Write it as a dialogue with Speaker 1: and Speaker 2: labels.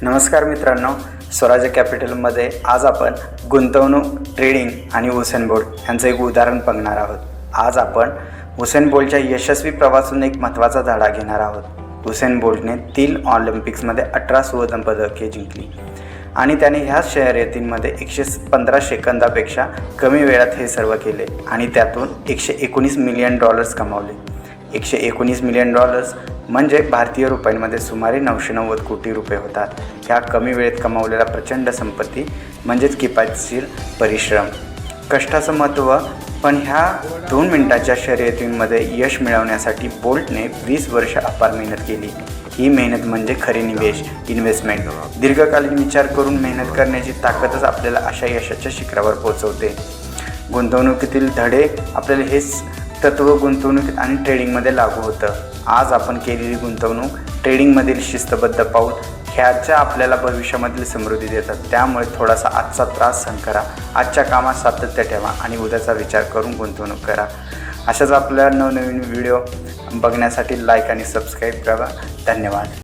Speaker 1: नमस्कार मित्रांनो, स्वराज कॅपिटलमध्ये आज आपण गुंतवणूक, ट्रेडिंग आणि हुसेन बोल्ट यांचं एक उदाहरण बघणार आहोत। आज आपण हुसेन बोल्टच्या यशस्वी प्रवासातून एक महत्त्वाचा धडा घेणार आहोत। हुसेन बोल्टने 3 ऑलिम्पिक्समध्ये 18 सुवर्ण पदके जिंकली आणि त्याने ह्या शर्यतींमध्ये 115 सेकंदापेक्षा कमी वेळात हे सर्व केले आणि त्यातून $119 मिलियन कमावले। $119 मिलियन म्हणजे भारतीय रुपयांमध्ये सुमारे 990 कोटी रुपये होतात। ह्या कमी वेळेत कमावलेला प्रचंड संपत्ती म्हणजेच किफायतशीर परिश्रम, कष्टाचं महत्त्व। पण ह्या 2 मिनिटाच्या शर्यतींमध्ये यश मिळवण्यासाठी बोल्टने 20 वर्ष अपार मेहनत केली। ही मेहनत म्हणजे खरे इन्व्हेस्टमेंट। दीर्घकालीन विचार करून मेहनत करण्याची ताकदच आपल्याला अशा यशाच्या शिखरावर पोहोचवते। गुंतवणुकीतील धडे आपल्याला हेच तत्त्व गुंतवणूक आणि ट्रेडिंगमध्ये लागू होतं। आज आपण केलेली गुंतवणूक, ट्रेडिंगमधील शिस्तबद्ध पाऊल ह्याच्या आपल्याला भविष्यामधील समृद्धी देतात। त्यामुळे थोडासा आजचा त्रास सहन करा, आजच्या कामात सातत्य ठेवा आणि उद्याचा विचार करून गुंतवणूक करा। अशाच आपल्या नवनवीन व्हिडिओ बघण्यासाठी लाईक आणि सबस्क्राईब करा। धन्यवाद।